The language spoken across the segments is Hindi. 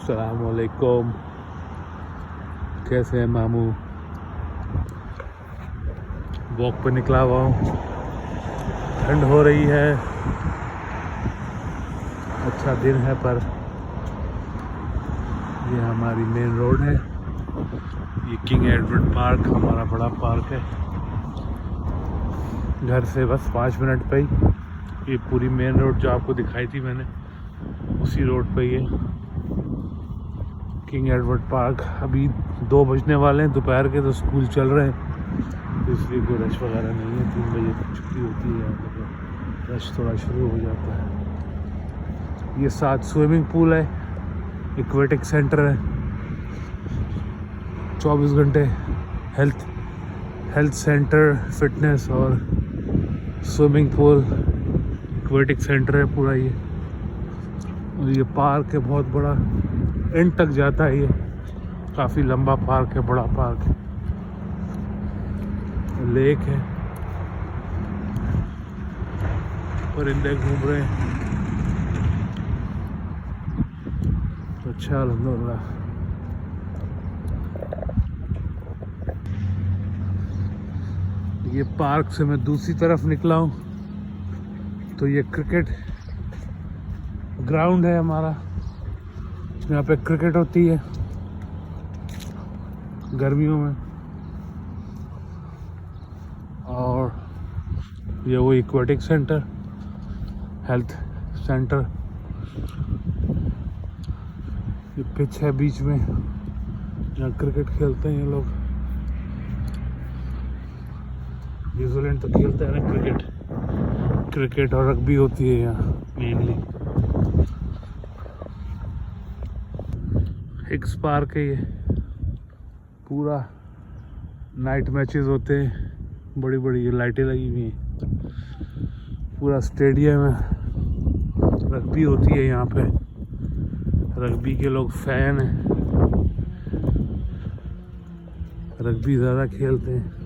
अस्सलामुअलैकुम। कैसे हैं मामू? वॉक पे निकला हुआ हूँ। ठंड हो रही है, अच्छा दिन है, पर ये हमारी मेन रोड है। ये किंग एडवर्ड पार्क हमारा बड़ा पार्क है। घर से बस 5 मिनट पे ही ये पूरी मेन रोड जो आपको दिखाई थी मैंने, उसी रोड पे ये किंग एडवर्ड पार्क। अभी 2 बजने वाले हैं दोपहर के, तो स्कूल चल रहे हैं, तो इसलिए कोई रश वगैरह नहीं है। 3 बजे छुट्टी होती है यहाँ पे, तो रश थोड़ा शुरू हो जाता है। ये 7 स्विमिंग पूल है, एक्वेटिक सेंटर है, 24 घंटे हेल्थ सेंटर, फिटनेस और स्विमिंग पूल, एक्वेटिक सेंटर है पूरा ये। और ये पार्क है बहुत बड़ा, एंड तक जाता है। ये काफ़ी लंबा पार्क है, बड़ा पार्क है। लेक है, परिंदे घूम रहे हैं, तो अच्छा अल्हम्दुलिल्लाह। ये पार्क से मैं दूसरी तरफ निकला हूँ, तो ये क्रिकेट ग्राउंड है हमारा। यहाँ पे क्रिकेट होती है गर्मियों में, और ये वो एक्वेटिक सेंटर, हेल्थ सेंटर। ये पिच है बीच में, जहाँ क्रिकेट खेलते हैं ये लोग। न्यूजीलैंड तो खेलते हैं ना क्रिकेट और रग्बी होती है यहाँ मेनली। हिक्स पार्क है ये, पूरा नाइट मैचेस होते हैं, बड़ी बड़ी ये लाइटें लगी हुई हैं। पूरा स्टेडियम है, रग्बी होती है यहाँ पे, रग्बी के लोग फैन हैं, रग्बी ज़्यादा खेलते हैं।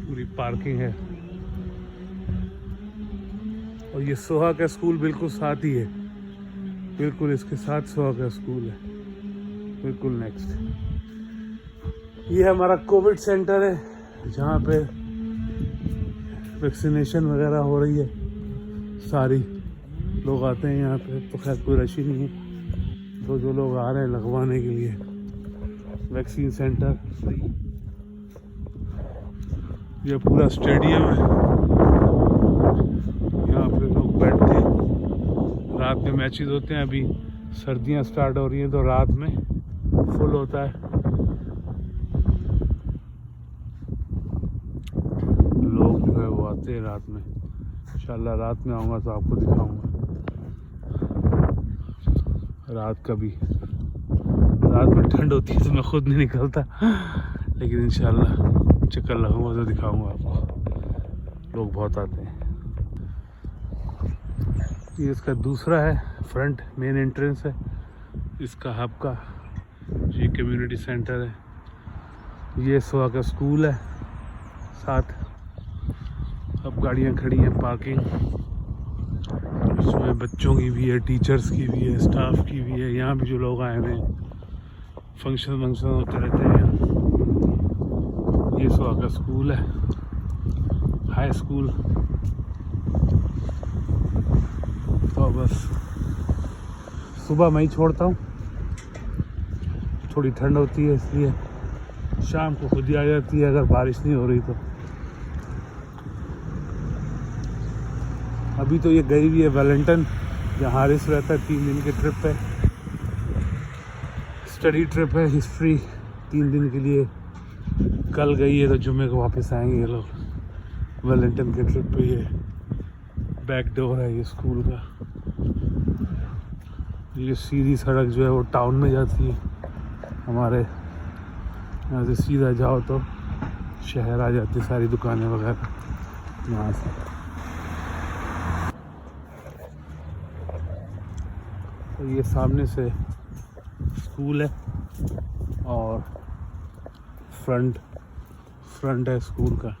पूरी पार्किंग है, और ये सोहा का स्कूल बिल्कुल साथ ही है, बिल्कुल इसके साथ सोहा का स्कूल है, बिल्कुल नेक्स्ट। ये हमारा कोविड सेंटर है, जहाँ पे वैक्सीनेशन वगैरह हो रही है। सारी लोग आते हैं यहाँ पे, तो खैर कोई रश ही नहीं है, तो जो लोग आ रहे हैं लगवाने के लिए वैक्सीन सेंटर। ये पूरा स्टेडियम है, यहाँ पे लोग बैठते हैं, रात में मैचेस होते हैं। अभी सर्दियाँ स्टार्ट हो रही हैं, तो रात में फुल होता है। लोग जो है वो आते हैं रात में। इंशाल्लाह रात में आऊँगा तो आपको दिखाऊंगा। रात में ठंड होती है तो मैं खुद नहीं निकलता, लेकिन इंशाल्लाह चक्कर लगाऊंगा तो दिखाऊंगा आपको। लोग बहुत आते हैं। ये इसका दूसरा है, फ्रंट मेन एंट्रेंस है इसका हब का। ये कम्युनिटी सेंटर है। ये सोहा का स्कूल है साथ। अब गाड़ियाँ खड़ी हैं, पार्किंग इसमें बच्चों की भी है, टीचर्स की भी है, स्टाफ की भी है। यहाँ भी जो लोग आए हुए हैं, फंक्शन होते रहते हैं। ये सोहा का स्कूल है, हाई स्कूल। तो बस सुबह मैं ही छोड़ता हूँ, थोड़ी ठंड होती है इसलिए। शाम को खुद ही आ जाती है अगर बारिश नहीं हो रही तो। अभी तो ये गई हुई है वेलिंगटन, जहाँ हारिस रहता है। 3 दिन के ट्रिप पे, स्टडी ट्रिप है, हिस्ट्री 3 दिन के लिए। कल गई है, तो जुम्मे को वापस आएंगे ये लोग वेलिंगटन के ट्रिप पे। ये बैक डोर है ये स्कूल का। ये सीधी सड़क जो है वो टाउन में जाती है हमारे यहाँ से। सीधा जाओ तो शहर आ जाती है, सारी दुकानें वगैरह यहाँ से। तो ये सामने से स्कूल है, और फ्रंट है स्कूल का।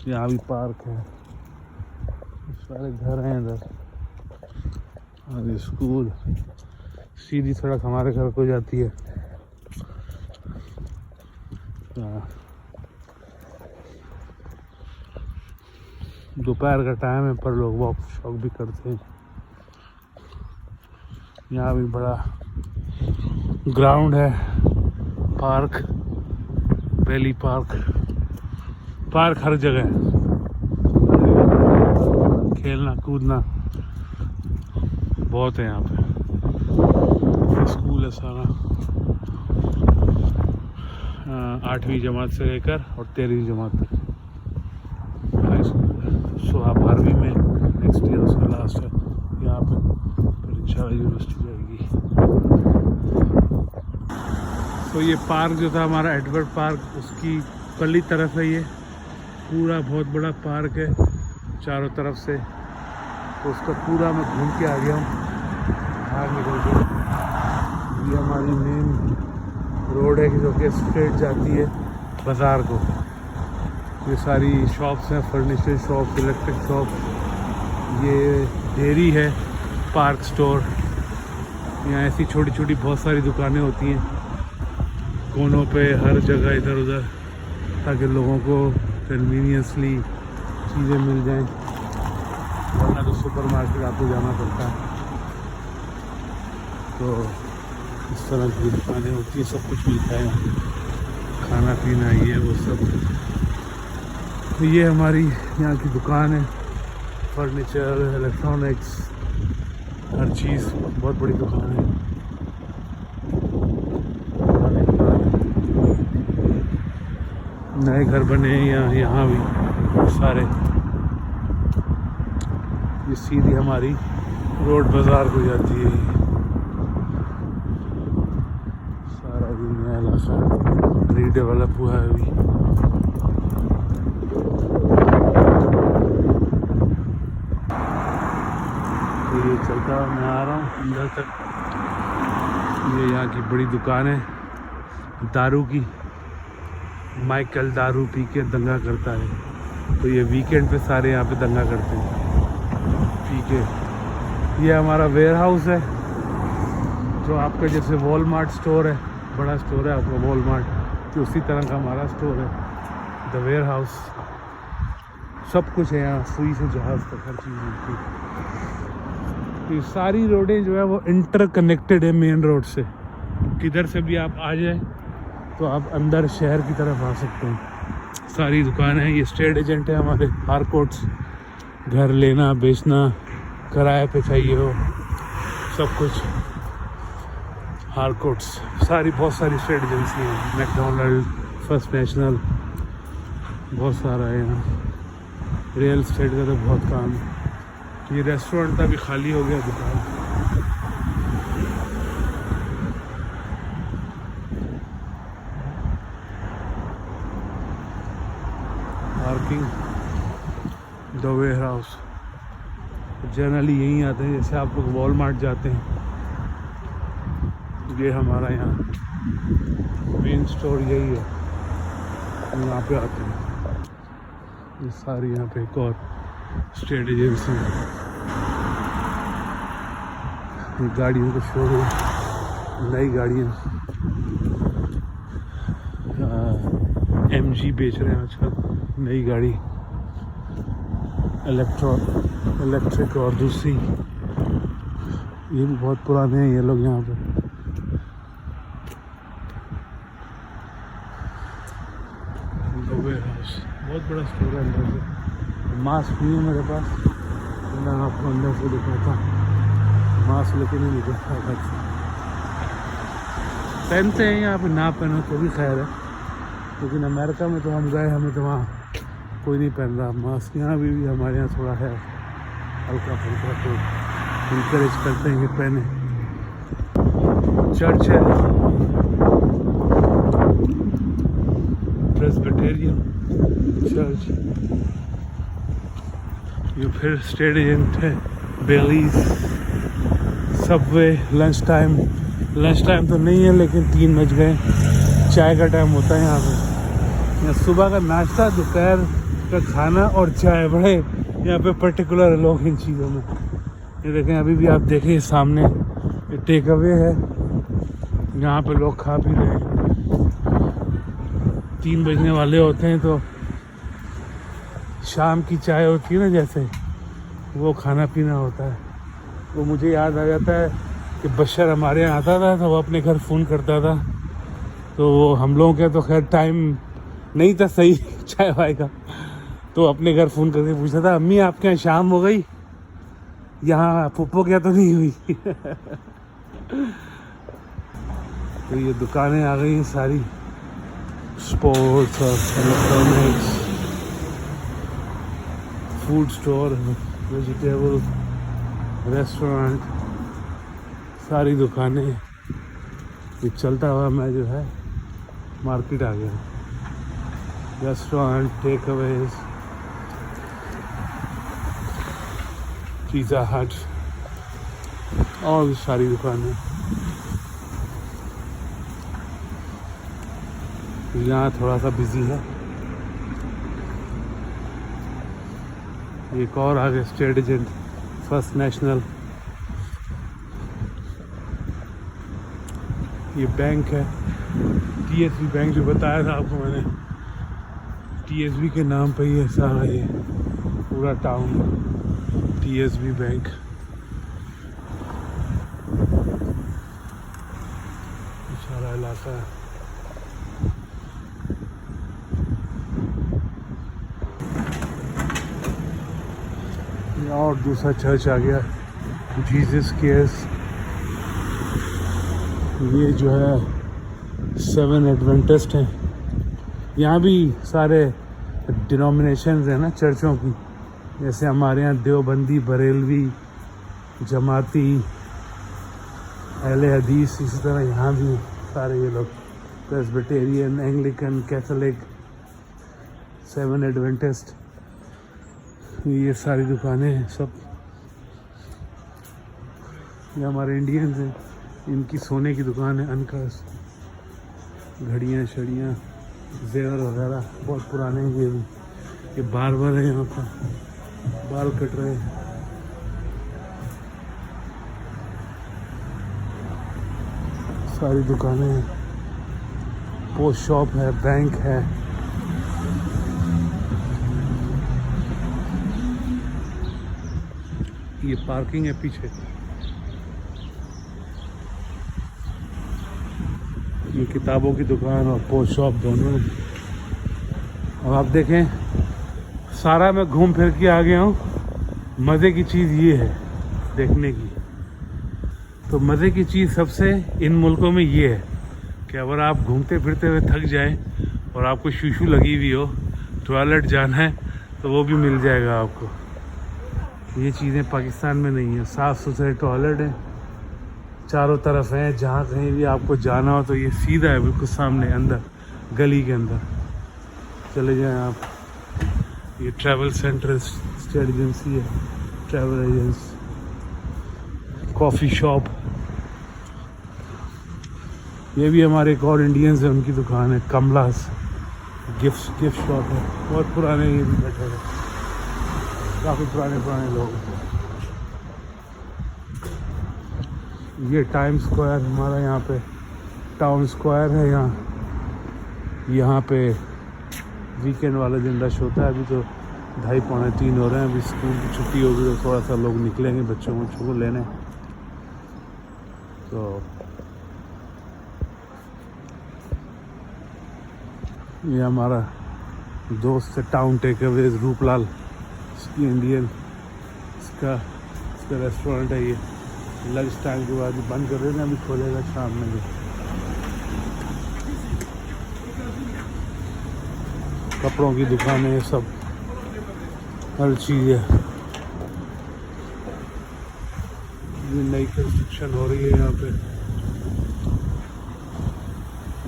यहाँ भी पार्क है, सारे घर हैं इधर। और ये स्कूल, सीधी सड़क हमारे घर को जाती है। दोपहर का टाइम है पर लोग वॉक शॉक भी करते हैं। यहाँ भी बड़ा ग्राउंड है, पार्क, वैली पार्क, पार्क हर जगह है, खेलना कूदना बहुत है यहाँ पे। स्कूल है सारा, 8वीं जमात से लेकर और 13वीं जमात तक हाई स्कूल है। सो आप 12वीं में नेक्स्ट ईयर उसका लास्ट है यहाँ पे, फिर इंशाल्लाह यूनिवर्सिटी जाएगी। तो ये पार्क जो था हमारा एडवर्ड पार्क, उसकी पल्ली तरफ है ये, पूरा बहुत बड़ा पार्क है चारों तरफ से। तो उसका पूरा मैं घूम के आ गया हूँ बाहर निकल के। ये हमारी मेन रोड है जो कि स्ट्रेट जाती है बाज़ार को। ये सारी शॉप्स हैं, फर्नीचर शॉप, इलेक्ट्रिक शॉप, ये डेयरी है, पार्क स्टोर। यहाँ ऐसी छोटी छोटी बहुत सारी दुकानें होती हैं कोनों पे, हर जगह इधर उधर, ताकि लोगों को कन्वीनियंसली चीज़ें मिल जाएं, वरना तो सुपरमार्केट आपको जाना पड़ता है। तो इस तरह की दुकानें होती है, सब कुछ मिलता है, खाना पीना ये वो सब। तो ये हमारी यहाँ की दुकान है, फर्नीचर, इलेक्ट्रॉनिक्स, हर चीज़, बहुत बड़ी दुकान है। नए घर बने हैं यहाँ भी सारे। ये सीधी हमारी रोड बाज़ार को जाती है। सारा नया इलाका रीडेवलप हुआ है अभी। तो ये चलता मैं आ रहा हूँ अंदर तक। ये यहाँ की बड़ी दुकान है दारू की। माइकल दारू पी के दंगा करता है, तो ये वीकेंड पे सारे यहाँ पे दंगा करते हैं पी के। ये हमारा वेयर हाउस है, जो आपका जैसे वॉलमार्ट स्टोर है, बड़ा स्टोर है आपका वॉलमार्ट, तो उसी तरह का हमारा स्टोर है द वेयर हाउस। सब कुछ है यहाँ, सुई से जहाज़ तक हर चीज़ मिलती है। तो ये सारी रोडें जो है वो इंटरकनेक्टेड है मेन रोड से। किधर से भी आप आ जाए तो आप अंदर शहर की तरफ आ सकते हैं। सारी दुकानें हैं। ये स्टेट एजेंट है हमारे हारकोट्स, घर लेना बेचना, किराए पे चाहिए हो, सब कुछ हारकोट्स। सारी बहुत सारी स्टेट एजेंसी हैं, मैकडोनल्ड, फर्स्ट नेशनल, बहुत सारा है यहाँ। रियल एस्टेट का तो बहुत काम है। ये रेस्टोरेंट था, अभी खाली हो गया दुकान। Parking, the warehouse, generally यहीं आते हैं। जैसे आप लोग वॉलमार्ट जाते हैं, ये हमारा यहाँ मेन स्टोर यही है, यहाँ पे आते हैं। ये सारी यहाँ पे एक और स्टेट एजेंसी है। ये गाड़ियों का शोरूम, नई गाड़ियाँ MG बेच रहे हैं आजकल, नई गाड़ी इलेक्ट्रिक और दूसरी। ये भी बहुत पुराने हैं ये लोग यहाँ पे। हाउस बहुत बड़ा स्टोर है अंदर से। मास्क नहीं है मेरे पास, मैं आपको अंदर से दिखाता। मास्क लेके नहीं निकलता घर से। पहनते हैं यहाँ पे, ना पहनो तो भी खैर है, लेकिन अमेरिका में तो हम गए, हमें तो वहाँ कोई नहीं पहन रहा मास्क। यहाँ भी हमारे यहाँ थोड़ा है हल्का फुल्का, तो इनकरेज करते हैं कि पहने। चर्च है, प्रेस्बिटेरियन चर्च। ये फिर स्टेट एजेंट है, बेलीज, सबवे। लंच टाइम तो नहीं है, लेकिन 3 बज गए, चाय का टाइम होता है यहाँ पे। यहाँ सुबह का नाश्ता, दोपहर का खाना और चाय, बड़े यहाँ पे पर्टिकुलर लोग इन चीज़ों में। ये देखें, अभी भी आप देखें सामने ये टेक अवे है, यहाँ पे लोग खा पी रहे हैं। 3 बजने वाले होते हैं तो शाम की चाय होती है ना, जैसे वो खाना पीना होता है। वो मुझे याद आ जाता है कि बशर हमारे यहाँ आता था तो वो अपने घर फ़ोन करता था, तो हम लोगों के तो खैर टाइम नहीं था सही चाय वाय का, तो अपने घर फ़ोन करके पूछा था, अम्मी आपके यहाँ शाम हो गई, यहाँ पुप्पो क्या तो नहीं हुई। तो ये दुकानें आ गई हैं सारी, स्पोर्ट्स और electronics, food store, vegetable, restaurant, सारी दुकानें। ये चलता हुआ मैं जो है मार्केट आ गया। रेस्टोरेंट, टेक अवेज, पिज़्ज़ा हट और भी सारी दुकानें। यहाँ थोड़ा सा बिजी है। एक और आगे स्टेट एजेंट, फर्स्ट नेशनल, ये बैंक है TSB बैंक, जो बताया था आपको मैंने, TSB के नाम पे ही सारा ये पूरा टाउन TSB बैंक। सारा इलाका है। और दूसरा चर्च आ गया, जीसस केयर्स। ये जो है 7 एडवेंटिस्ट हैं। यहाँ भी सारे डिनोमिनेशंस हैं ना चर्चों की, जैसे हमारे यहाँ देवबंदी, बरेलवी, जमाती, अहले हदीस, इसी तरह यहाँ भी सारे ये लोग प्रेस्बिटेरियन, एंग्लिकन, कैथोलिक, 7 एडवेंटिस्ट। ये सारी दुकानें हैं सब। ये हमारे इंडियंस हैं, इनकी सोने की दुकान है, अनकास, घड़ियाँ शड़ियाँ, जेवर वगैरह बहुत पुराने हैं। ये बार्बर है, यहाँ पर बाल कट रहे हैं। सारी दुकानें हैं, पोस्ट शॉप है, बैंक है। ये पार्किंग है पीछे। ये किताबों की दुकान और पोस्ट शॉप दोनों। अब आप देखें, सारा मैं घूम फिर के आ गया हूँ। मज़े की चीज़ ये है देखने की, तो मज़े की चीज़ सबसे इन मुल्कों में ये है कि अगर आप घूमते फिरते हुए थक जाए और आपको शूशू लगी हुई हो, टॉयलेट जाना है, तो वो भी मिल जाएगा आपको। ये चीज़ें पाकिस्तान में नहीं है। साफ़ सुथरे टॉयलेट हैं चारों तरफ हैं। जहाँ कहीं भी आपको जाना हो तो ये सीधा है, बिल्कुल सामने अंदर गली के अंदर चले जाएं आप। ये ट्रैवल सेंटर, स्टेट एजेंसी है, ट्रैवल एजेंसी, कॉफ़ी शॉप। ये भी हमारे एक और इंडियंस है, उनकी दुकान है, कमलास गिफ्ट शॉप है। बहुत पुराने ये भी बैठे हैं, काफ़ी पुराने लोग हैं। ये टाइम स्क्वायर हमारा यहाँ पे टाउन स्क्वायर है। यहाँ पे वीकेंड वाले दिन रश होता है। अभी तो 2:30 पौने 3 हो रहे हैं। अभी स्कूल की छुट्टी होगी तो थोड़ा सा लोग निकलेंगे बच्चों को लेने। तो ये हमारा दोस्त है टाउन टेक अवेज, रूपलाल, इसकी इंडियन, इसका रेस्टोरेंट है। ये लंच टाइम के बाद बंद कर रहे हैं, अभी खोलेगा शाम में भी। कपड़ों की दुकानें, सब हर चीज़ है। ये नई कंस्ट्रक्शन हो रही है यहाँ पे,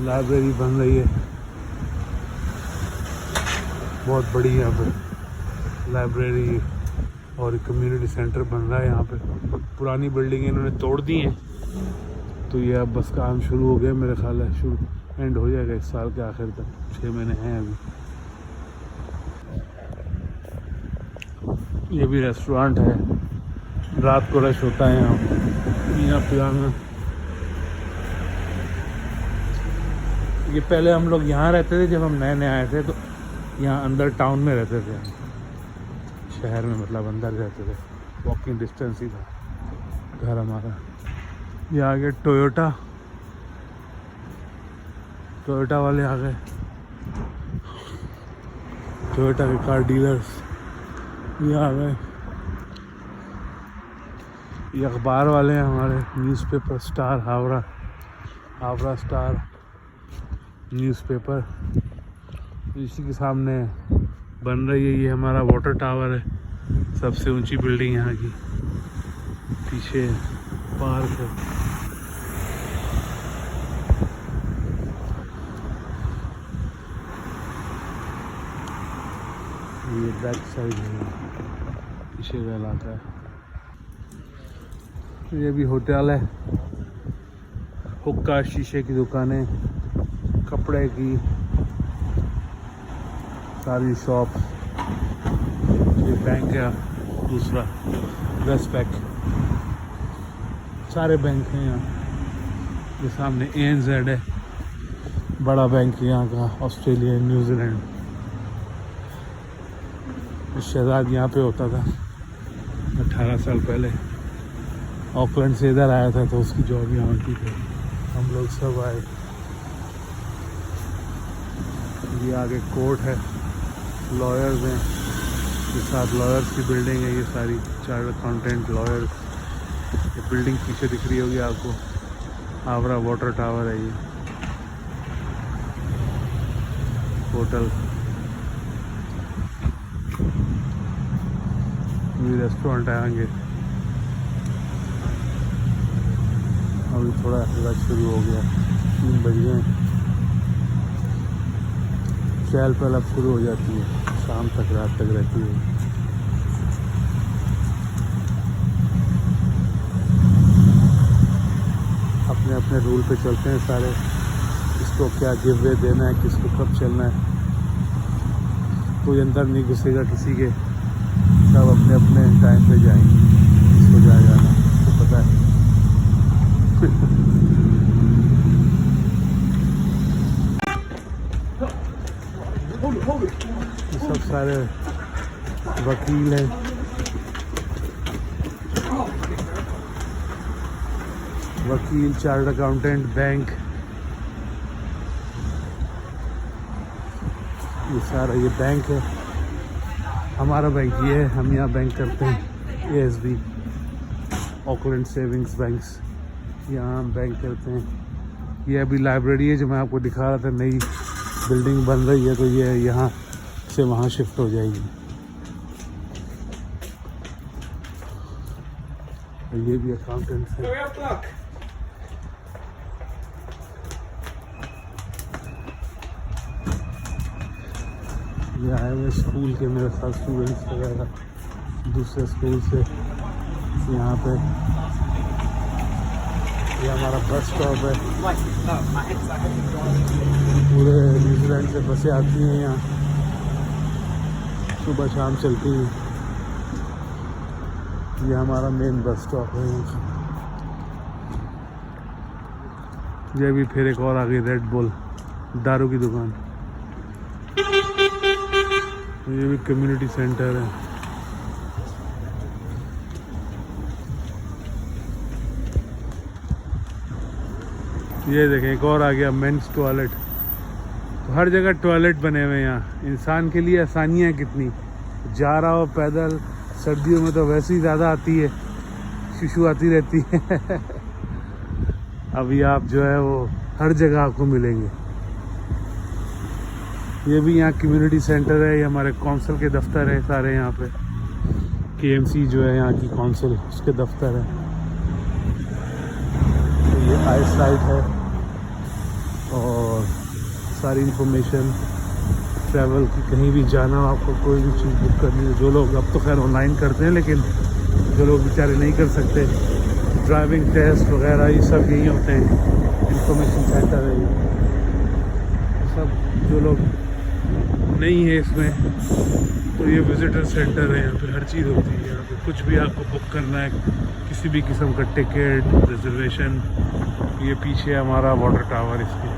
लाइब्रेरी बन रही है बहुत बड़ी। यहाँ पे लाइब्रेरी और कम्युनिटी सेंटर बन रहा है। यहाँ पे पुरानी बिल्डिंग इन्होंने तोड़ दी हैं, तो ये अब बस काम शुरू हो गया। मेरे ख्याल है शुरू एंड हो जाएगा इस साल के आखिर तक, 6 महीने हैं अभी। ये भी रेस्टोरेंट है, रात को रश होता है यहाँ पे आना। ये पहले हम लोग यहाँ रहते थे, जब हम नए नए आए थे तो यहाँ अंदर टाउन में रहते थे, शहर में, मतलब अंदर रहते थे, वॉकिंग डिस्टेंस ही था घर हमारा। ये आ गए टोयोटा वाले आ गए, टोयोटा के कार डीलर्स ये आ गए। ये अखबार वाले हैं हमारे, newspaper star, Howrah star newspaper. इसी के सामने बन रही है ये हमारा वाटर टावर है, सबसे ऊंची बिल्डिंग यहाँ की। पीछे पार्क है। ये बैक साइड है, पीछे का इलाका है। ये भी होटल है, हुक्का, शीशे की दुकानें, कपड़े की सारी शॉप। ये बैंक है दूसरा, वेस्टपैक, सारे बैंक हैं यहाँ। ये सामने ANZ है, बड़ा बैंक है यहाँ का, ऑस्ट्रेलिया, न्यूजीलैंड। शहजाद यहाँ पे होता था 18 साल पहले, ऑकलैंड से इधर आया था तो उसकी जॉब यहाँ की थी। हम लोग सब आए। ये आगे कोर्ट है, लॉयर्स हैं, ये साथ लॉयर्स की बिल्डिंग है। ये सारी चार्टर्ड अकाउंटेंट, लॉयर्स। ये बिल्डिंग पीछे दिख रही होगी आपको, हावड़ा वाटर टावर है। ये होटल, ये रेस्टोरेंट आएंगे। अभी थोड़ा रश शुरू हो गया, 3 बज गए। चहल पहल अब शुरू हो जाती है, शाम तक, रात तक रहती है। अपने अपने रूल पे चलते हैं सारे, किसको क्या गिव वे देना है, किसको कब चलना है। कोई अंदर नहीं घुसेगा किसी के, सब अपने अपने टाइम पे जाएंगे, किसको जाना तो पता है। सब सारे वकील हैं, वकील, चार्टर्ड अकाउंटेंट, बैंक, ये सारा। ये बैंक है हमारा, बैंक ये है, हम यहाँ बैंक करते हैं, ASB, ऑकलैंड सेविंग्स बैंक्स, यहाँ हम बैंक करते हैं। ये अभी लाइब्रेरी है जो मैं आपको दिखा रहा था, नई बिल्डिंग बन रही है, तो ये यहाँ से वहाँ शिफ्ट हो जाएगी। ये भी अकाउंटेंट है। ये आए हुए स्कूल के मेरे साथ स्टूडेंट्स वगैरह दूसरे स्कूल से यहाँ पे। ये हमारा बस स्टॉप है, पूरे न्यूजीलैंड से बसें आती हैं यहाँ, सुबह शाम चलती हैं। ये हमारा मेन बस स्टॉप है यहाँ। ये भी फिर एक और आ गई, रेड बुल, दारू की दुकान। ये भी कम्युनिटी सेंटर है। ये देखें, एक और आ गया, मेंस टॉयलेट। तो हर जगह टॉयलेट बने हुए हैं यहाँ। इंसान के लिए आसानियाँ कितनी, जा रहा हो पैदल, सर्दियों में तो वैसे ही ज़्यादा आती है, शिशु आती रहती है। अभी आप जो है वो हर जगह आपको मिलेंगे। ये भी यहाँ कम्युनिटी सेंटर है, ये हमारे कौंसिल के दफ्तर है सारे यहाँ पे। KMC जो है यहाँ की कौंसिल, उसके दफ्तर है। तो ये आई साइट है और सारी इंफॉर्मेशन ट्रैवल की, कहीं भी जाना हो आपको, कोई भी चीज़ बुक करनी है। जो लोग अब तो खैर ऑनलाइन करते हैं, लेकिन जो लोग बेचारे नहीं कर सकते, ड्राइविंग टेस्ट वगैरह ये सब यहीं होते हैं। इंफॉर्मेशन सेंटर है ये सब। जो लोग नहीं है इसमें तो ये विजिटर सेंटर है, यहाँ पे हर चीज़ होती है यहाँ पे। कुछ भी आपको बुक करना है, किसी भी किस्म का टिकट, रिजर्वेशन। ये पीछे हमारा वाटर टावर, इसके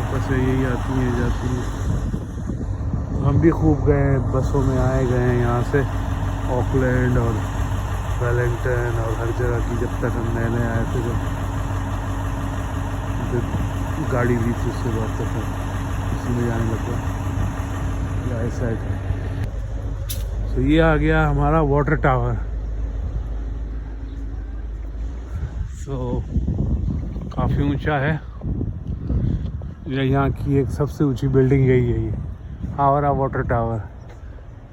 बस यही आती है जाती है। हम भी खूब गए हैं, बसों में आए गए हैं यहाँ से ऑकलैंड और वेलिंगटन और हर जगह की। जब तक हम नए नए आए थे जब गाड़ी ली थी उसके बाद तक इसी में जाने लगा। ये ऐसा है। तो ये आ गया हमारा वाटर टावर। सो काफ़ी ऊंचा है। यहाँ की एक सबसे ऊंची बिल्डिंग यही है, ये हावड़ा वाटर टावर।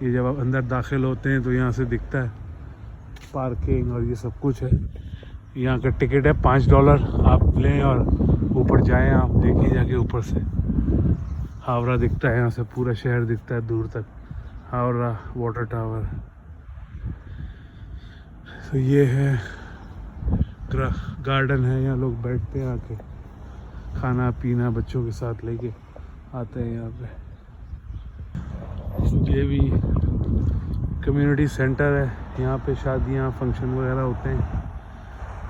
ये जब आप अंदर दाखिल होते हैं तो यहाँ से दिखता है, पार्किंग और ये सब कुछ है। यहाँ का टिकट है $5, आप लें और ऊपर जाएं। आप देखें जाके ऊपर से हावड़ा दिखता है, यहाँ से पूरा शहर दिखता है दूर तक, हावड़ा वाटर टावर। तो ये है गार्डन है, यहाँ लोग बैठते हैं आके, खाना पीना बच्चों के साथ लेके आते हैं यहाँ पे। ये भी कम्युनिटी सेंटर है, यहाँ पे शादियाँ फंक्शन वगैरह होते हैं।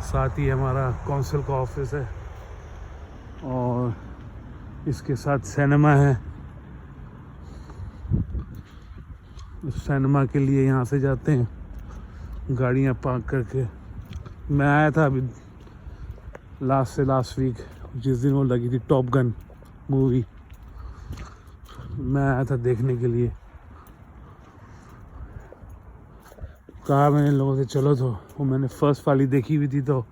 साथ ही हमारा काउंसिल का ऑफिस है और इसके साथ सिनेमा है। सिनेमा के लिए यहाँ से जाते हैं गाड़ियाँ पार्क करके। मैं आया था अभी लास्ट वीक, जिस दिन वो लगी थी टॉप गन मूवी, मैं आया था देखने के लिए। कहा मैंने लोगों से चलो, तो वो मैंने फर्स्ट वाली देखी हुई थी तो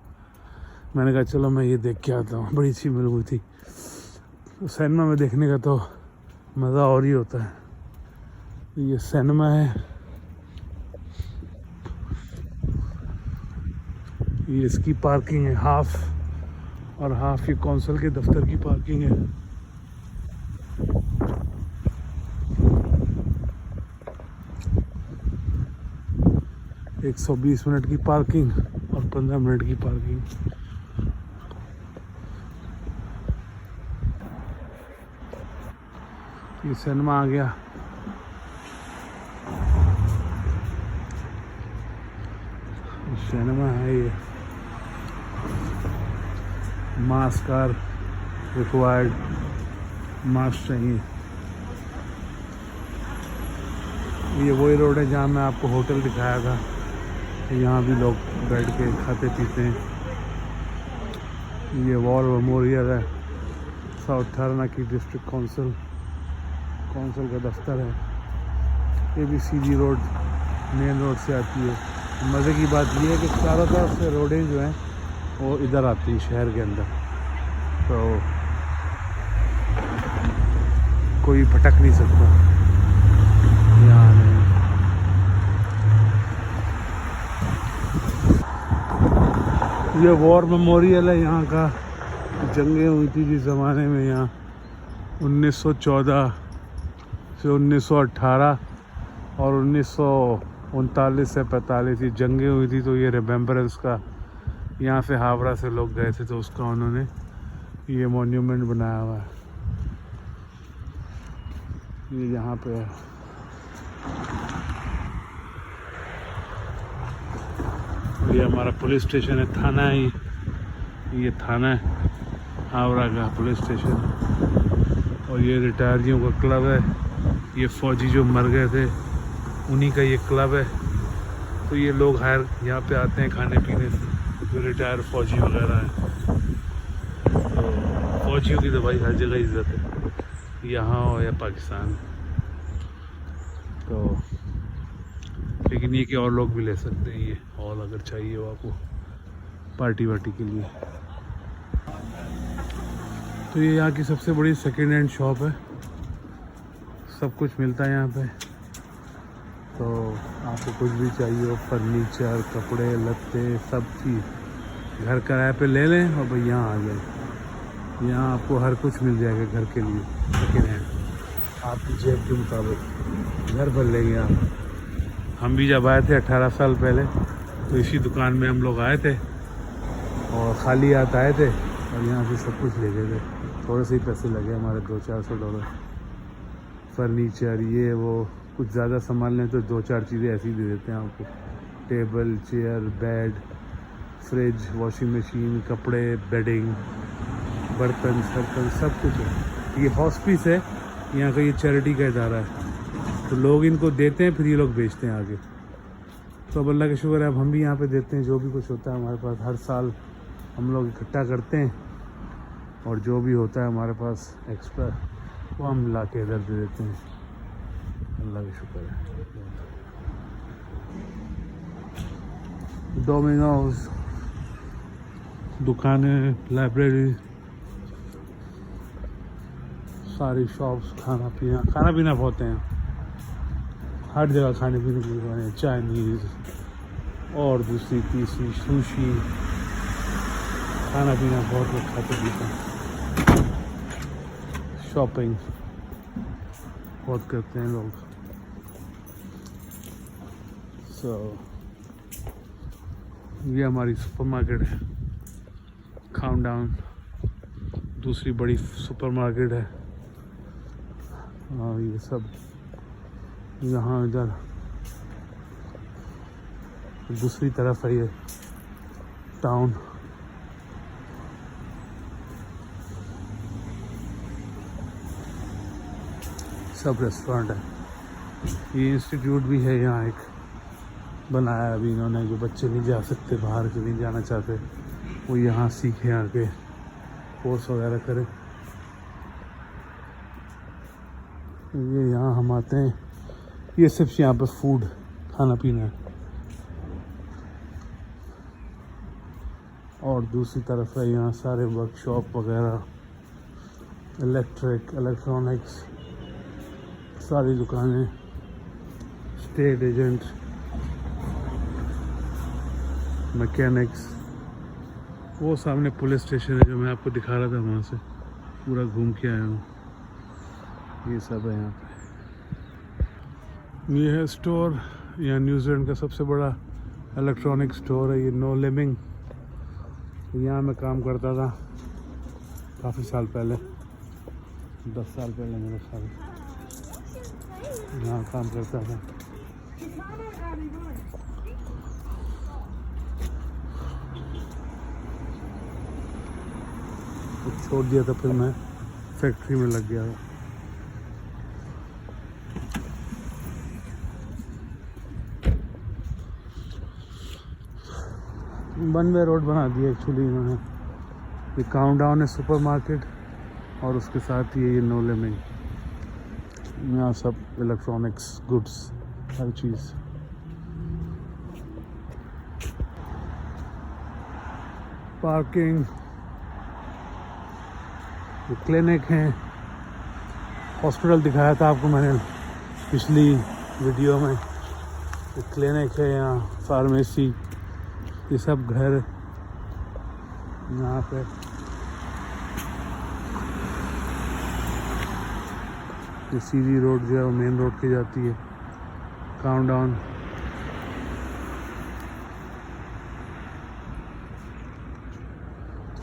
मैंने कहा चलो मैं ये देख के आता हूँ। बड़ी अच्छी मूवी थी। सिनेमा में देखने का तो मज़ा और ही होता है। ये सिनेमा है, ये इसकी पार्किंग है हाफ, और हाफ ये काउंसिल के दफ्तर की पार्किंग है। 120 मिनट की पार्किंग और 15 मिनट की पार्किंग। ये सिनेमा आ गया। सिनेमा है ये, मास्क कार रिक्वायर्ड, मास्क चाहिए। ये वही रोड है जहाँ मैं आपको होटल दिखाया था, यहाँ भी लोग बैठ के खाते पीते हैं। ये वॉर मेमोरियल है, साउथ थारनाकी डिस्ट्रिक्ट काउंसिल का दफ्तर है। ये भी सीधी रोड मेन रोड से आती है। मज़े की बात यह है कि चारों तरफ से रोडें जो हैं वो इधर आती हैं शहर के अंदर, तो कोई भटक नहीं सकता यहाँ नहीं। ये वॉर मेमोरियल है यहाँ का। जंगें हुई थी जिस ज़माने में, यहाँ 1914 से 1918 और 1939 से 45 ये जंगें हुई थी। तो ये रिमेम्बरेंस का, यहाँ से हावड़ा से लोग गए थे तो उसका उन्होंने ये मॉन्यूमेंट बनाया हुआ है। ये यहाँ पे है। ये हमारा पुलिस स्टेशन है, थाना है ये थाना है हावड़ा का पुलिस स्टेशन। और ये रिटायरियों का क्लब है। ये फ़ौजी जो मर गए थे उन्हीं का ये क्लब है। तो ये लोग हायर यहाँ पे आते हैं खाने पीने से, जो रिटायर फ़ौजी वगैरह हैं। तो फ़ौजियों की तो भाई हर जगह इज़्ज़त है, यहाँ हो या पाकिस्तान। तो लेकिन ये कि और लोग भी ले सकते हैं ये हॉल, अगर चाहिए हो आपको पार्टी वार्टी के लिए। तो ये यहाँ की सबसे बड़ी सेकेंड हैंड शॉप है, सब कुछ मिलता है यहाँ पे। तो आपको कुछ भी चाहिए हो, फर्नीचर, कपड़े लत्ते, सब चीज़ घर किराए पे ले लें और भाई यहाँ आ जाए। यहाँ आपको हर कुछ मिल जाएगा घर के लिए सेकेंड हैंड, आपकी जेब के मुताबिक घर भर लेंगे आप। हम भी जब आए थे 18 साल पहले तो इसी दुकान में हम लोग आए थे और खाली हाथ आए थे और यहाँ से सब कुछ ले गए थे। थोड़े से ही पैसे लगे हमारे, $200-400। फर्नीचर ये वो कुछ ज़्यादा सामान लें तो 2-4 चीज़ें ऐसी दे देते हैं आपको, table, chair, bed, fridge, washing machine, कपड़े, बेडिंग, बर्तन, सर्कल, सब कुछ है। ये हॉस्पिस है, यहाँ का ये चैरिटी का इदारा है, तो लोग इनको देते हैं, फिर ये लोग बेचते हैं आगे। तो अब अल्लाह का शुक्र है, अब हम भी यहाँ पे देते हैं, जो भी कुछ होता है हमारे पास हर साल हम लोग इकट्ठा करते हैं, और जो भी होता है हमारे पास एक्स्ट्रा वो हम ला के इधर दे देते हैं। अल्लाह का शुक्र है। डोमिनोज, दुकानें, लाइब्रेरी, सारी शॉप्स, खाना पीना बहुत है, हर जगह खाने पीने की दुकानें, चाइनीज़ और दूसरी तीसरी सुशी, खाना पीना बहुत लोग खाते पीते हैं। शॉपिंग बहुत करते हैं लोग। ये हमारी सुपरमार्केट है, काउंटडाउन, दूसरी बड़ी सुपरमार्केट है। और ये सब यहाँ इधर दूसरी तरफ है ये टाउन। सब रेस्टोरेंट है। ये इंस्टीट्यूट भी है यहाँ एक बनाया अभी इन्होंने, जो बच्चे नहीं जा सकते, बाहर के नहीं जाना चाहते, वो यहाँ सीखें आके कोर्स वगैरह करें। ये यहाँ हम आते हैं, ये सिर्फ यहाँ पे फूड, खाना पीना है। और दूसरी तरफ है यहाँ सारे वर्कशॉप वगैरह, इलेक्ट्रॉनिक्स, सारी दुकानें, स्टेट एजेंट, मैकेनिक्स। वो सामने पुलिस स्टेशन है जो मैं आपको दिखा रहा था, वहाँ से पूरा घूम के आया हूँ। ये सब है यहाँ पे। ये है स्टोर, यहाँ न्यूजीलैंड का सबसे बड़ा इलेक्ट्रॉनिक स्टोर है ये, नो लिमिंग। यहाँ मैं काम करता था काफ़ी साल पहले, 10 साल पहले मेरे ख्याल, यहाँ काम करता था। कुछ छोड़ दिया था, फिर मैं फैक्ट्री में लग गया। वन वे रोड बना दिया एक्चुअली इन्होंने। ये काउंटडाउन है सुपरमार्केट, और उसके साथ ये नो लिमिंग। यहाँ सब इलेक्ट्रॉनिक्स गुड्स, हर चीज़। पार्किंग, क्लिनिक हैं, हॉस्पिटल दिखाया था आपको मैंने पिछली वीडियो में। क्लिनिक है यहाँ, फार्मेसी, ये सब घर यहाँ पे। ये सीधी रोड जो है वो मेन रोड की जाती है काउंटडाउन।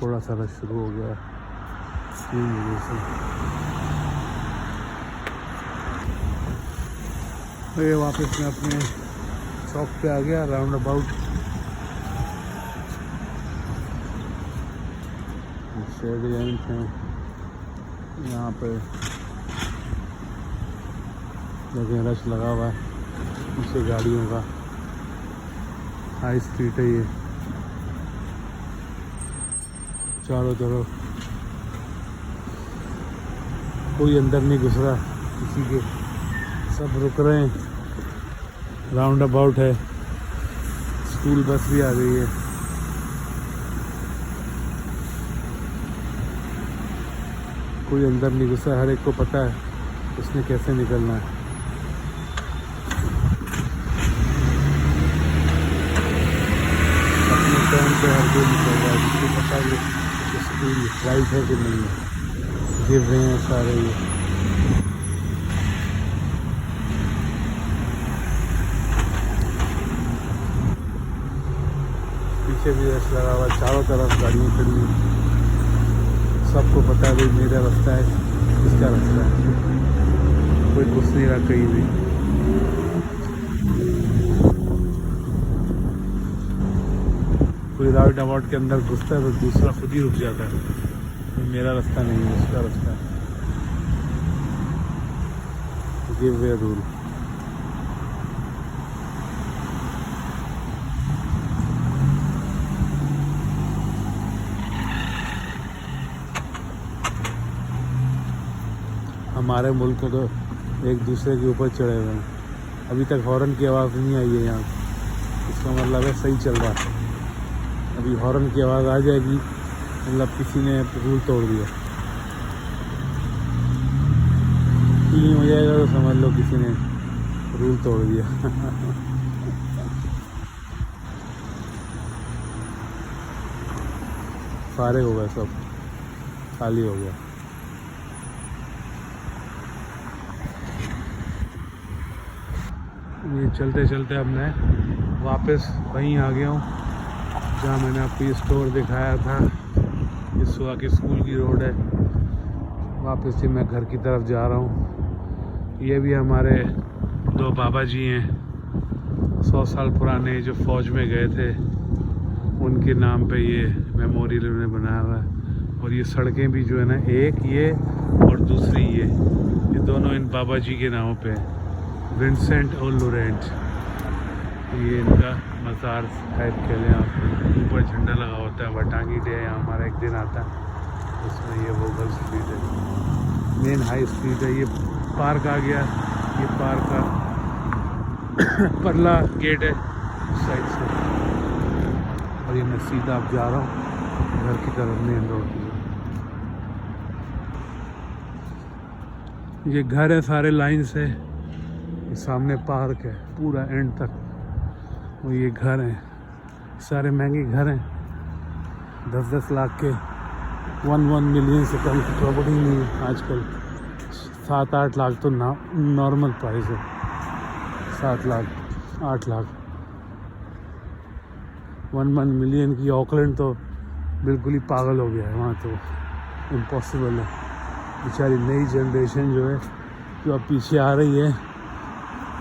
थोड़ा सा रश शुरू हो गया 3 बजे से। ये वापस मैं अपने शॉप पे आ गया, राउंड अबाउट। शेड एजेंट हैं यहाँ पे, देखें रश लगा हुआ है पीछे गाड़ियों का। हाई स्ट्रीट है ये, चारों तरफ कोई अंदर नहीं घुस रहा किसी के, सब रुक रहे हैं। राउंड अबाउट है, स्कूल बस भी आ गई है। कोई अंदर नहीं घुसा, हर एक को पता है उसने कैसे निकलना है। अपने टाइम पे हर कोई निकल रहा है, जिसको पता है स्कूल राइट है कि नहीं है। गिर रहे हैं सारे ये। पीछे भी रश लगा हुआ, चारों तरफ गाड़ियाँ खड़ी हैं। सबको पता है भाई मेरा रास्ता है, किसका रास्ता है, कोई घुस नहीं रहा कहीं भी। कोई राउंड अबाउट के अंदर घुसता है तो दूसरा खुद ही रुक जाता है। ये मेरा रास्ता नहीं है, उसका रास्ता है। Give way rule. हमारे मुल्क में तो एक दूसरे के ऊपर चढ़े हुए हैं। अभी तक हॉर्न की आवाज़ नहीं आई है यहाँ, इसका मतलब है सही चल रहा है। अभी हॉर्न की आवाज़ आ जाएगी मतलब किसी ने रूल तोड़ दिया। नहीं हो जाएगा तो समझ लो किसी ने रूल तोड़ दिया। फारिग हो गया, सब खाली हो गया। ये चलते चलते अब मैं वापस वहीं आ गया हूँ जहाँ मैंने आपको ये स्टोर दिखाया था। ये सुहा की स्कूल की रोड है। वापस से मैं घर की तरफ जा रहा हूँ। ये भी हमारे दो बाबा जी हैं, 100 साल पुराने, जो फ़ौज में गए थे, उनके नाम पे ये मेमोरियल उन्होंने बनाया हुआ है। और ये सड़कें भी जो है ना, एक ये और दूसरी ये दोनों इन बाबा जी के नामों पे हैं, विंसेंट और लोरेंट। ये इनका मज़ार टाइप कह लें आप। ऊपर झंडा लगा होता है। वटांगी डे यहाँ हमारा एक दिन आता है, उसमें ये वोगल स्ट्रीट है, मेन हाई स्ट्रीट है। ये पार्क आ गया, ये पार्क का परला गेट है उस साइड से। और ये मैं सीधा अब जा रहा हूँ घर की तरफ, मेन रोड की। ये घर है सारे लाइन से, ये सामने पार्क है पूरा एंड तक। और ये घर हैं, सारे महंगे घर हैं, 10-10 लाख के, 1 मिलियन से कम की प्रॉपर्टी नहीं है आजकल। 7-8 लाख तो नॉर्मल प्राइस है, 7 लाख 8 लाख। 1 मिलियन की ऑकलैंड तो बिल्कुल ही पागल हो गया है, वहाँ तो इम्पॉसिबल है। बेचारी नई जनरेशन जो है, जो अब पीछे आ रही है,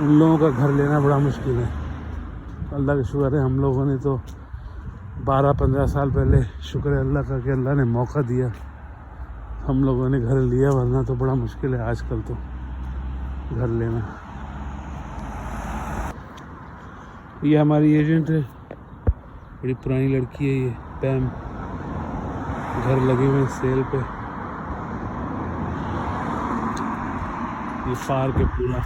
उन लोगों का घर लेना बड़ा मुश्किल है। अल्लाह का शुक्र है, हम लोगों ने तो 12-15 साल पहले, शुक्र है अल्लाह का कि अल्लाह ने मौका दिया, हम लोगों ने घर लिया, वरना तो बड़ा मुश्किल है आजकल तो घर लेना। ये हमारी एजेंट है, बड़ी पुरानी लड़की है ये, पैम। घर लगे हुए सेल पे। ये पार्क है पूरा।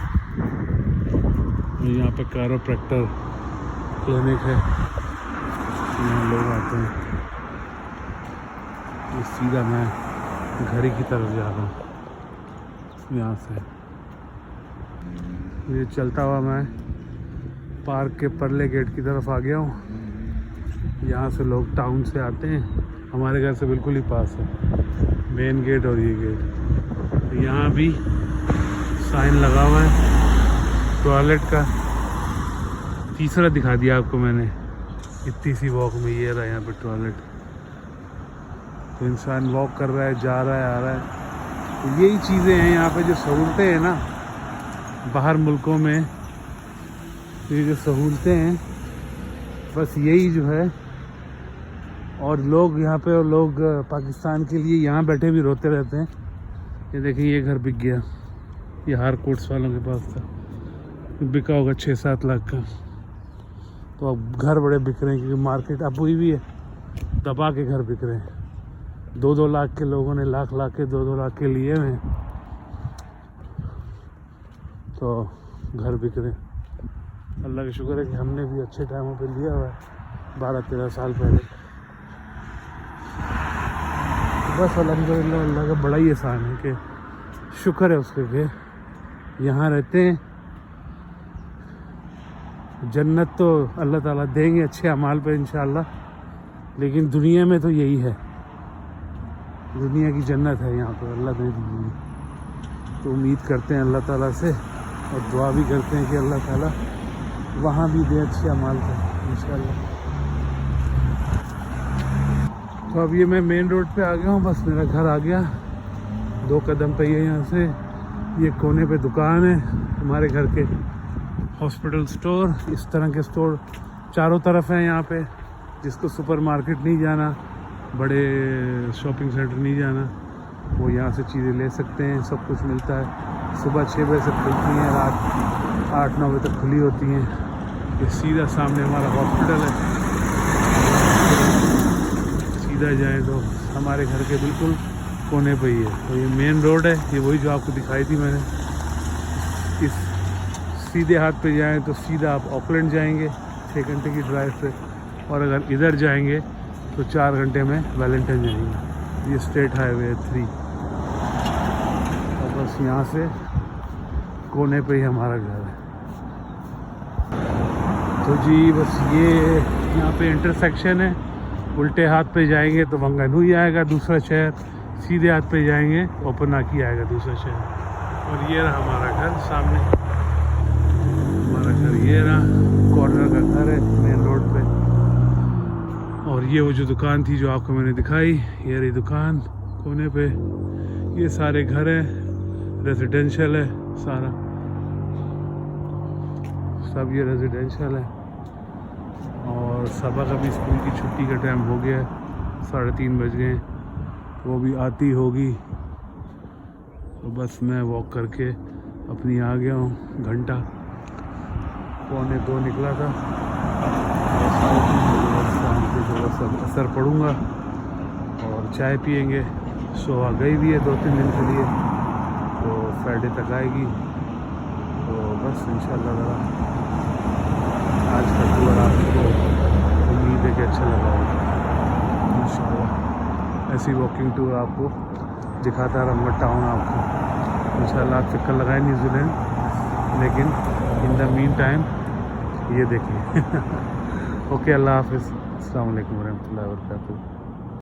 यहाँ पे कैरोप्रैक्टर क्लिनिक है, यहाँ लोग आते हैं। ये सीधा मैं घर की तरफ जा रहा हूँ यहाँ से। ये चलता हुआ मैं पार्क के परले गेट की तरफ आ गया हूँ। यहाँ से लोग टाउन से आते हैं, हमारे घर से बिल्कुल ही पास है मेन गेट और ये गेट। यहाँ भी साइन लगा हुआ है टॉयलेट का। तीसरा दिखा दिया आपको मैंने, इतनी सी वॉक में ये रहा यहाँ पे टॉयलेट। तो इंसान वॉक कर रहा है, जा रहा है, आ रहा है। तो यही चीज़ें हैं यहाँ पे, जो सहूलतें हैं ना बाहर मुल्कों में, ये जो सहूलतें हैं, बस यही जो है। और लोग यहाँ पे, और लोग पाकिस्तान के लिए यहाँ बैठे भी रोते रहते हैं। ये देखिए, ये घर बिक गया, ये हार कोट्स वालों के पास था, बिका होगा 6-7 लाख का। तो अब घर बड़े बिक रहे हैं, क्योंकि मार्केट अब हुई भी है, दबा के घर बिक रहे हैं। 2-2 लाख के लोगों ने लाख के 2-2 लाख के लिए हैं, तो घर बिक रहे हैं। अल्लाह का शुक्र है कि हमने भी अच्छे टाइमों पे लिया हुआ है, 12-13 साल पहले। बस अल्हम्दुलिल्लाह, अल्लाह का बड़ा ही एहसान है कि शुक्र है उसके कि यहाँ रहते हैं। जन्नत तो अल्लाह ताला देंगे अच्छे अमाल पे इंशाअल्लाह, लेकिन दुनिया में तो यही है, दुनिया की जन्नत है यहाँ पर, अल्लाह दे दीजिए। तो उम्मीद करते हैं अल्लाह ताला से, और दुआ भी करते हैं कि अल्लाह ताला वहाँ भी दे अच्छे अमाल पे इंशाअल्लाह। तो अब ये मैं मेन रोड पे आ गया हूँ, बस मेरा घर आ गया, 2 कदम पे ही है यहाँ से। ये कोने पे दुकान है हमारे घर के, हॉस्पिटल स्टोर, इस तरह के स्टोर चारों तरफ हैं यहाँ पे। जिसको सुपरमार्केट नहीं जाना, बड़े शॉपिंग सेंटर नहीं जाना, वो यहाँ से चीज़ें ले सकते हैं। सब कुछ मिलता है। सुबह 6 बजे से खुलती हैं, रात 8-9 बजे तक खुली होती हैं। ये सीधा सामने हमारा हॉस्पिटल है। सीधा जाएं तो हमारे घर के बिल्कुल कोने पे ही है। तो ये मेन रोड है, ये वही जो आपको दिखाई थी मैंने। इस सीधे हाथ पे जाएं तो सीधा आप ऑकलैंड जाएंगे 6 घंटे की ड्राइव पे, और अगर इधर जाएंगे तो 4 घंटे में वेलिंगटन जाएंगे। ये स्टेट हाईवे है 3, और बस यहाँ से कोने पे ही हमारा घर है। तो जी बस ये यहाँ पे इंटरसेक्शन है। उल्टे हाथ पे जाएंगे तो वंगानुई आएगा, दूसरा शहर। सीधे हाथ पे जाएंगे ओपनाकी आएगा, दूसरा शहर। और ये रहा हमारा घर सामने। हमारा घर ये रहा, कॉर्नर का घर है मेन रोड पे। और ये वो जो दुकान थी जो आपको मैंने दिखाई, ये रही दुकान कोने पे। ये सारे घर हैं, रेजिडेंशियल है सारा, सब ये रेजिडेंशियल है। और सबा का भी स्कूल की छुट्टी का टाइम हो गया है, 3:30 बज गए। वो भी आती होगी। तो बस मैं वॉक करके अपनी आ गया हूँ। घंटा 1:45 निकला था। शाम के थोड़ा सा असर पड़ूँगा और चाय पियेंगे। सोहा गई भी है 2-3 दिन के लिए, तो फ्राइडे तक आएगी। तो बस इंशाल्लाह आज का टूर आपको उम्मीद है कि अच्छा लगा होगा। इंशाल्लाह ऐसी वॉकिंग टूर आपको दिखाता रहूँगा, टाउन आपको इंशाल्लाह। आप चक्कर लगाए न्यूजीलैंड, लेकिन इन द मीन टाइम ये देखिए। ओके, अल्लाह हाफिज़, अस्सलाम वालेकुम रहमतुल्लाहि व बरकातुहू।